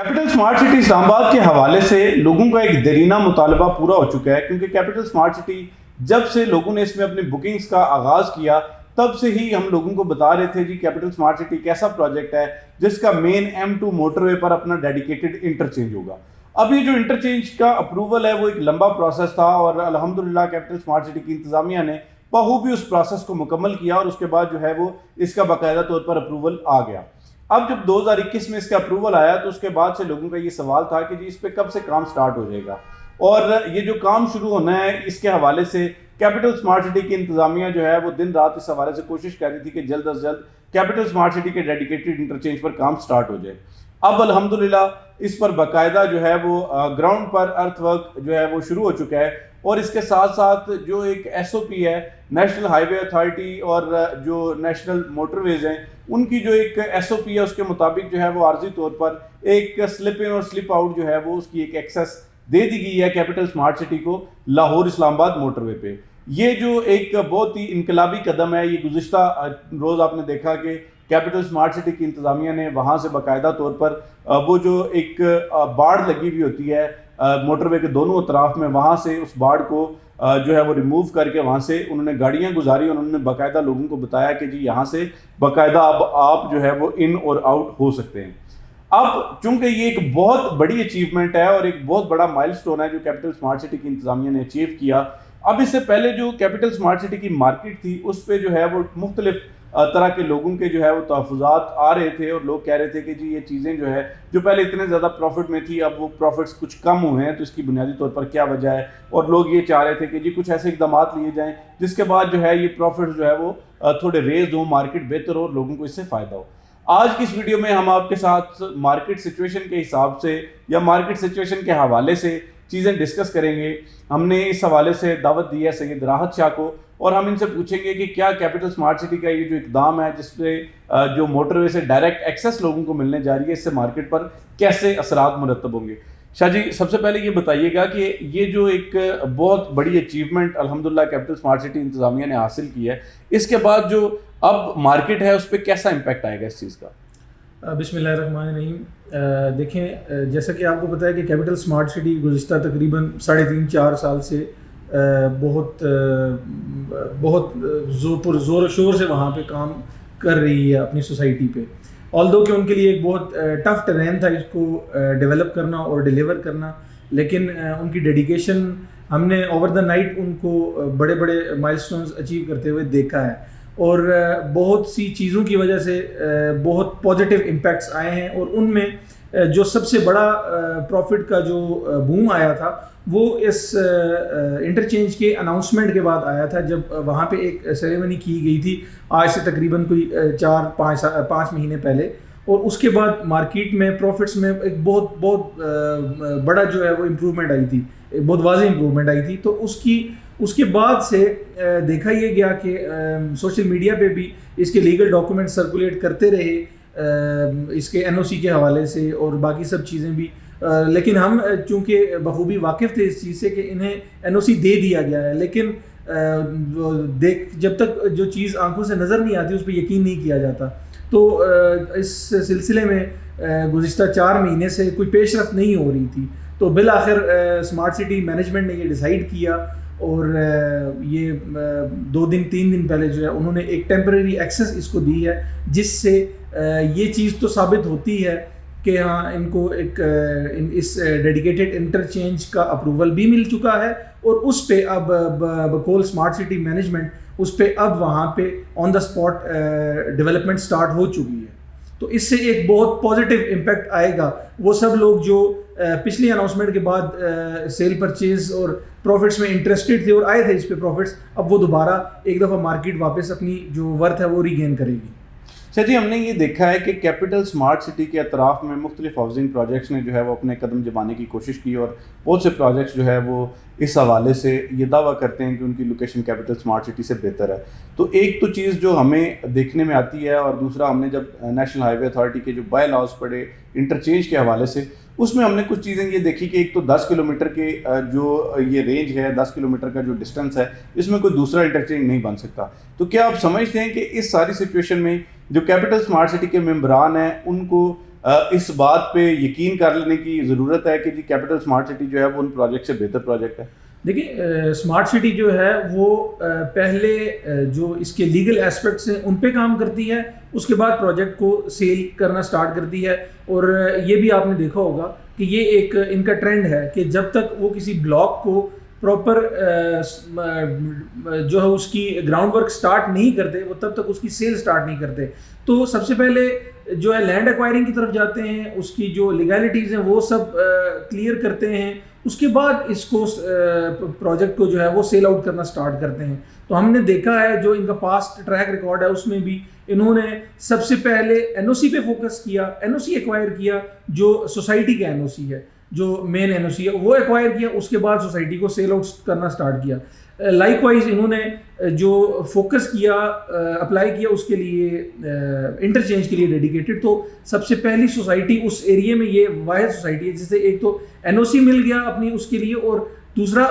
Capital smart city اسلام آباد کے حوالے سے لوگوں کا ایک دیرینہ مطالبہ پورا ہو چکا ہے، کیونکہ کیپٹل اسمارٹ سٹی جب سے لوگوں نے اس میں اپنی بکنگز کا آغاز کیا تب سے ہی ہم لوگوں کو بتا رہے تھے جی کیپٹل اسمارٹ سٹی ایک ایسا پروجیکٹ ہے جس کا مین M2 موٹر وے پر اپنا ڈیڈیکیٹڈ انٹرچینج ہوگا۔ اب یہ جو انٹرچینج کا اپروول ہے وہ ایک لمبا پروسیس تھا، اور الحمدللہ کیپٹل اسمارٹ سٹی کی انتظامیہ نے بخوبی اس پروسیس کو مکمل کیا، اور اس کے بعد جو ہے وہ اس کا باقاعدہ طور پر اپروول آ گیا۔ اب جب 2021 میں اس کا اپروول آیا تو اس کے بعد سے لوگوں کا یہ سوال تھا کہ جی اس پہ کب سے کام سٹارٹ ہو جائے گا، اور یہ جو کام شروع ہونا ہے اس کے حوالے سے کیپٹل اسمارٹ سٹی کی انتظامیہ جو ہے وہ دن رات اس حوالے سے کوشش کر رہی تھی کہ جلد از جلد کیپٹل اسمارٹ سٹی کے ڈیڈیکیٹڈ انٹرچینج پر کام سٹارٹ ہو جائے۔ اب الحمدللہ اس پر باقاعدہ جو ہے وہ گراؤنڈ پر ارتھ ورک جو ہے وہ شروع ہو چکا ہے، اور اس کے ساتھ ساتھ جو ایک SOP ہے نیشنل ہائی وے اتھارٹی اور جو نیشنل موٹر ویز ہیں ان کی جو ایک SOP ہے اس کے مطابق جو ہے وہ عارضی طور پر ایک سلپ ان اور سلپ آؤٹ جو ہے وہ اس کی ایک ایکسیس دے دی گئی ہے کیپٹل اسمارٹ سٹی کو لاہور اسلام آباد موٹر وے پہ۔ یہ جو ایک بہت ہی انقلابی قدم ہے، یہ گزشتہ روز آپ نے دیکھا کہ کیپٹل اسمارٹ سٹی کی انتظامیہ نے وہاں سے باقاعدہ طور پر وہ جو ایک باڑ لگی ہوئی ہوتی ہے موٹر وے کے دونوں اطراف میں، وہاں سے اس باڑ کو جو ہے وہ ریموو کر کے وہاں سے انہوں نے گاڑیاں گزاری، اور انہوں نے باقاعدہ لوگوں کو بتایا کہ جی یہاں سے باقاعدہ اب آپ جو ہے وہ ان اور آؤٹ ہو سکتے ہیں۔ اب چونکہ یہ ایک بہت بڑی اچیومنٹ ہے اور ایک بہت بڑا مائل سٹون ہے جو کیپٹل اسمارٹ سٹی کی انتظامیہ نے اچیو کیا، اب اس سے پہلے جو کیپٹل اسمارٹ سٹی کی مارکیٹ تھی اس پہ جو ہے وہ مختلف طرح کے لوگوں کے جو ہے وہ تحفظات آ رہے تھے، اور لوگ کہہ رہے تھے کہ جی یہ چیزیں جو ہے جو پہلے اتنے زیادہ پروفٹ میں تھی اب وہ پروفٹس کچھ کم ہوئے ہیں، تو اس کی بنیادی طور پر کیا وجہ ہے، اور لوگ یہ چاہ رہے تھے کہ جی کچھ ایسے اقدامات لیے جائیں جس کے بعد جو ہے یہ پروفٹس جو ہے وہ تھوڑے ریز ہوں، مارکیٹ بہتر ہو اور لوگوں کو اس سے فائدہ ہو۔ آج کی اس ویڈیو میں ہم آپ کے ساتھ مارکیٹ سچویشن کے حساب سے یا مارکیٹ سچویشن کے حوالے سے چیزیں ڈسکس کریں گے۔ ہم نے اس حوالے سے دعوت دی ہے سید راحت شاہ کو، اور ہم ان سے پوچھیں گے کہ کیا کیپٹل اسمارٹ سٹی کا یہ جو اقدام ہے جس پہ جو موٹر وے سے ڈائریکٹ ایکسیس لوگوں کو ملنے جا رہی ہے، اس سے مارکیٹ پر کیسے اثرات مرتب ہوں گے۔ شاہ جی سب سے پہلے یہ بتائیے گا کہ یہ جو ایک بہت بڑی اچیومنٹ الحمدللہ کیپٹل اسمارٹ سٹی انتظامیہ نے حاصل کی ہے، اس کے بعد جو اب مارکیٹ ہے اس پہ کیسا امپیکٹ آئے گا اس چیز کا؟ بسم اللہ الرحمن الرحیم۔ دیکھیں، جیسا کہ آپ کو پتہ ہے کہ کیپٹل اسمارٹ سٹی گزشتہ تقریباً 3.5-4 سال سے بہت زور و شور سے وہاں پہ کام کر رہی ہے اپنی سوسائٹی پہ، آلدو کہ ان کے لیے ایک بہت ٹف ٹرین تھا اس کو ڈیولپ کرنا اور ڈیلیور کرنا، لیکن ان کی ڈیڈیکیشن ہم نے اوور دا نائٹ ان کو بڑے بڑے مائل سٹونز اچیو کرتے ہوئے دیکھا ہے، اور بہت سی چیزوں کی وجہ سے بہت پازیٹیو امپیکٹس آئے ہیں، اور ان میں جو سب سے بڑا پروفٹ کا جو بوم آیا تھا وہ اس انٹرچینج کے اناؤنسمنٹ کے بعد آیا تھا، جب وہاں پہ ایک سیریمنی کی گئی تھی آج سے تقریباً کوئی 4-5 مہینے پہلے، اور اس کے بعد مارکیٹ میں پروفٹس میں ایک بہت بڑا جو ہے وہ امپروومنٹ آئی تھی، ایک بہت واضح امپروومنٹ آئی تھی۔ تو اس کے بعد سے دیکھا یہ گیا کہ سوشل میڈیا پہ بھی اس کے لیگل ڈاکومنٹ سرکولیٹ کرتے رہے اس کے NOC کے حوالے سے اور باقی سب چیزیں بھی، لیکن ہم چونکہ بخوبی واقف تھے اس چیز سے کہ انہیں NOC دے دیا گیا ہے، لیکن جب تک جو چیز آنکھوں سے نظر نہیں آتی اس پہ یقین نہیں کیا جاتا۔ تو اس سلسلے میں گزشتہ 4 مہینے سے کوئی پیش رفت نہیں ہو رہی تھی، تو بالآخر اسمارٹ سٹی مینجمنٹ نے یہ ڈیسائیڈ کیا، اور یہ 2-3 دن پہلے جو ہے انہوں نے ایک ٹیمپریری ایکسیس اس کو دی ہے، جس سے یہ چیز تو ثابت ہوتی ہے کہ ہاں ان کو ایک اس ڈیڈیکیٹڈ انٹرچینج کا اپروول بھی مل چکا ہے، اور اس پہ اب بقول اسمارٹ سٹی مینجمنٹ اس پہ اب وہاں پہ آن دا اسپاٹ ڈیولپمنٹ سٹارٹ ہو چکی ہے۔ تو اس سے ایک بہت پازیٹیو امپیکٹ آئے گا۔ وہ سب لوگ جو پچھلی اناؤنسمنٹ کے بعد سیل پرچیز اور پروفٹس میں انٹرسٹڈ تھے اور آئے تھے اس پہ پروفٹس، اب وہ دوبارہ ایک دفعہ مارکیٹ واپس اپنی جو ورتھ ہے وہ ریگین کرے گی۔ سر جی ہم نے یہ دیکھا ہے کہ کیپٹل اسمارٹ سٹی کے اطراف میں مختلف ہاؤسنگ پروجیکٹس نے جو ہے وہ اپنے قدم جمانے کی کوشش کی، اور بہت سے پروجیکٹس جو ہے وہ اس حوالے سے یہ دعویٰ کرتے ہیں کہ ان کی لوکیشن کیپٹل اسمارٹ سٹی سے بہتر ہے۔ تو ایک تو چیز جو ہمیں دیکھنے میں آتی ہے، اور دوسرا ہم نے جب نیشنل ہائی وے اتھارٹی کے جو بائی لاز پڑے انٹرچینج کے حوالے سے، اس میں ہم نے کچھ چیزیں یہ دیکھی کہ ایک تو 10 کلومیٹر کے جو یہ رینج ہے، 10 کلومیٹر کا جو ڈسٹنس ہے، اس میں کوئی دوسرا انٹرچینج نہیں بن سکتا۔ تو کیا آپ سمجھتے ہیں کہ اس ساری سچویشن میں جو کیپٹل اسمارٹ سٹی کے ممبران ہیں ان کو اس بات پہ یقین کر لینے کی ضرورت ہے کہ جی کیپٹل اسمارٹ سٹی جو ہے وہ ان پروجیکٹ سے بہتر پروجیکٹ ہے؟ دیکھیں اسمارٹ سٹی جو ہے وہ پہلے جو اس کے لیگل ایسپیکٹس ہیں ان پہ کام کرتی ہے، اس کے بعد پروجیکٹ کو سیل کرنا سٹارٹ کرتی ہے. اور یہ بھی آپ نے دیکھا ہوگا کہ یہ ایک ان کا ٹرینڈ ہے کہ جب تک وہ کسی بلاک کو پراپر جو ہے اس کی گراؤنڈ ورک سٹارٹ نہیں کرتے وہ تب تک اس کی سیل سٹارٹ نہیں کرتے. تو سب سے پہلے جو ہے لینڈ ایکوائرنگ کی طرف جاتے ہیں، اس کی جو لیگیلٹیز ہیں وہ سب کلیئر کرتے ہیں، اس کے بعد اس کو پروجیکٹ کو جو ہے وہ سیل آؤٹ کرنا سٹارٹ کرتے ہیں. تو ہم نے دیکھا ہے جو ان کا پاسٹ ٹریک ریکارڈ ہے اس میں بھی انہوں نے سب سے پہلے این او سی پہ فوکس کیا، این او سی ایکوائر کیا جو سوسائٹی کا این او سی ہے، جو مین این او سی ہے وہ ایکوائر کیا، اس کے بعد سوسائٹی کو سیل آؤٹ کرنا سٹارٹ کیا. لائک وائز انہوں نے جو فوکس کیا اپلائی کیا اس کے لیے انٹرچینج کے لیے ڈیڈیکیٹڈ. تو سب سے پہلی سوسائٹی اس ایریے میں یہ واحد سوسائٹی ہے جس سے ایک تو این او سی مل گیا اپنی اس کے لیے اور دوسرا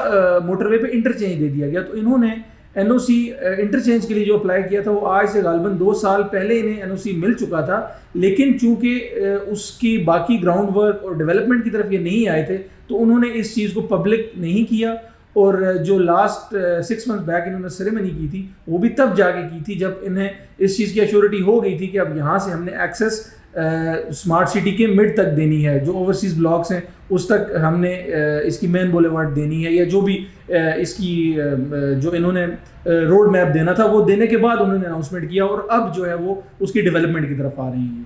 موٹر وے پہ انٹرچینج دے دیا گیا. تو انہوں نے این او سی انٹرچینج کے لیے جو اپلائی کیا تھا وہ آج سے غالباً 2 سال پہلے انہیں این او سی مل چکا تھا، لیکن چونکہ اس کی باقی گراؤنڈ ورک اور ڈیولپمنٹ کی طرف یہ نہیں آئے تھے تو انہوں نے اس چیز کو پبلک نہیں کیا. اور جو لاسٹ 6 منتھ بیک انہوں نے سیریمنی کی تھی وہ بھی تب جا کے کی تھی جب انہیں اس چیز کی ایشورٹی ہو گئی تھی کہ اب یہاں سے ہم نے ایکسیس اسمارٹ سٹی کے مڈ تک دینی ہے، جو اوورسیز بلاکس ہیں اس تک ہم نے اس کی مین بولیوارڈ دینی ہے، یا جو بھی اس کی جو انہوں نے روڈ میپ دینا تھا وہ دینے کے بعد انہوں نے اناؤنسمنٹ کیا اور اب جو ہے وہ اس کی ڈیولپمنٹ کی طرف آ رہی ہیں.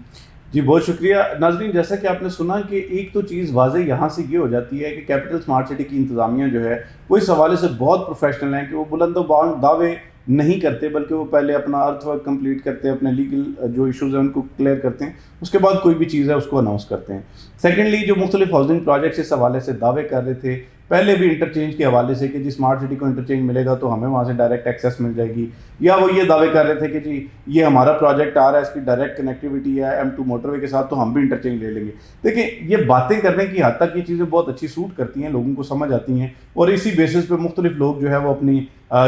جی بہت شکریہ. ناظرین جیسا کہ آپ نے سنا کہ ایک تو چیز واضح یہاں سے یہ ہو جاتی ہے کہ کیپٹل اسمارٹ سٹی کی انتظامیہ جو ہے وہ اس حوالے سے بہت پروفیشنل ہیں کہ وہ بلند و بلند دعوے نہیں کرتے، بلکہ وہ پہلے اپنا ارتھ ورک کمپلیٹ کرتے ہیں، اپنے لیگل جو ایشوز ہیں ان کو کلیئر کرتے ہیں، اس کے بعد کوئی بھی چیز ہے اس کو اناؤنس کرتے ہیں. سیکنڈلی جو مختلف ہاؤسنگ پروجیکٹس اس حوالے سے دعوے کر رہے تھے پہلے بھی انٹرچینج کے حوالے سے کہ جی اسمارٹ سٹی کو انٹرچینج ملے گا تو ہمیں وہاں سے ڈائریکٹ ایکسیس مل جائے گی، یا وہ یہ دعوے کر رہے تھے کہ جی یہ ہمارا پروجیکٹ آ رہا ہے اس کی ڈائریکٹ کنیکٹیوٹی ہے M2 موٹر وے کے ساتھ تو ہم بھی انٹرچینج لے لیں گے. دیکھیں یہ باتیں کرنے کی حد تک یہ چیزیں بہت اچھی سوٹ کرتی ہیں، لوگوں کو سمجھ آتی ہیں اور اسی بیسس پہ مختلف لوگ جو ہے وہ اپنی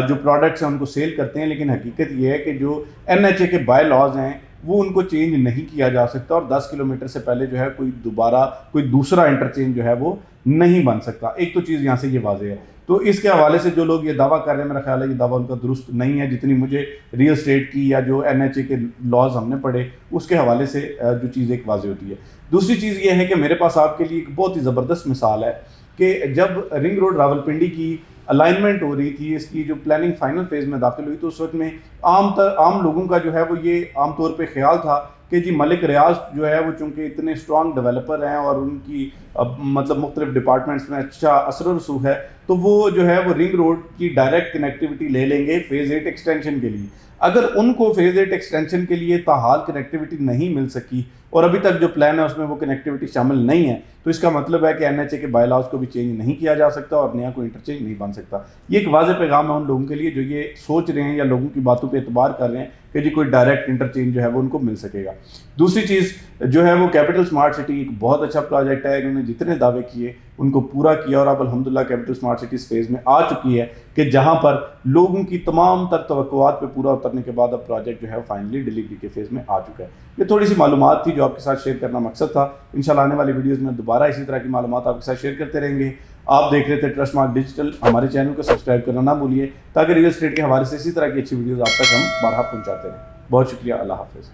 جو پروڈکٹس ہیں ان کو سیل کرتے ہیں. لیکن حقیقت یہ ہے کہ جو NHA کے بائی لاز ہیں وہ ان کو چینج نہیں کیا جا سکتا اور 10 کلومیٹر سے پہلے جو ہے کوئی دوسرا انٹرچینج جو ہے وہ نہیں بن سکتا. ایک تو چیز یہاں سے یہ واضح ہے. تو اس کے حوالے سے جو لوگ یہ دعویٰ کر رہے ہیں میرا خیال ہے یہ دعویٰ ان کا درست نہیں ہے، جتنی مجھے ریئل اسٹیٹ کی یا جو NHA کے لاز ہم نے پڑھے اس کے حوالے سے جو چیز ایک واضح ہوتی ہے. دوسری چیز یہ ہے کہ میرے پاس آپ کے لیے ایک بہت ہی زبردست مثال ہے کہ جب رنگ روڈ راولپنڈی کی الائنمنٹ ہو رہی تھی، اس کی جو پلاننگ فائنل فیز میں داخل ہوئی تو اس وقت میں عام لوگوں کا جو ہے وہ یہ عام طور پہ خیال تھا کہ جی ملک ریاض جو ہے وہ چونکہ اتنے اسٹرانگ ڈیولپر ہیں اور ان کی مطلب مختلف ڈپارٹمنٹس میں اچھا اثر و رسوخ ہے تو وہ جو ہے وہ رنگ روڈ کی ڈائریکٹ کنیکٹیوٹی لے لیں گے فیز 8 ایکسٹینشن کے لیے. اگر ان کو فیز 8 ایکسٹینشن کے لیے تاحال کنیکٹیوٹی نہیں مل سکی اور ابھی تک جو پلان ہے اس میں وہ کنیکٹیوٹی شامل نہیں ہے تو اس کا مطلب ہے کہ NHA کے بائی لاز کو بھی چینج نہیں کیا جا سکتا اور نیا کوئی انٹرچینج نہیں بن سکتا. یہ ایک واضح پیغام ہے ان لوگوں کے لیے جو یہ سوچ رہے ہیں یا لوگوں کی باتوں پہ اعتبار کر رہے ہیں کہ جی کوئی ڈائریکٹ انٹرچینج جو ہے وہ ان کو مل سکے گا. دوسری چیز جو ہے وہ کیپٹل اسمارٹ سٹی ایک بہت اچھا پروجیکٹ ہے، انہوں نے جتنے دعوے کیے ان کو پورا کیا اور اب الحمدللہ کیپٹل اسمارٹ سٹی اس فیز میں آ چکی ہے کہ جہاں پر لوگوں کی تمام تر توقعات پہ پورا اترنے کے بعد اب پروجیکٹ جو ہے فائنلی ڈلیوری کے فیز میں آ چکا ہے. یہ تھوڑی سی معلومات تھی جو آپ کے ساتھ شیئر کرنا مقصد تھا. انشاءاللہ آنے والی ویڈیوز میں دوبارہ اسی طرح کی معلومات آپ کے ساتھ شیئر کرتے رہیں گے. آپ دیکھ رہے تھے ٹرسٹ مارک ڈیجیٹل. ہمارے چینل کو سبسکرائب کرنا نہ بھولیے تاکہ ریئل اسٹیٹ کے حوالے سے اسی طرح کی اچھی ویڈیوز آپ تک ہم بارہا پہنچاتے رہیں. بہت شکریہ. اللہ حافظ.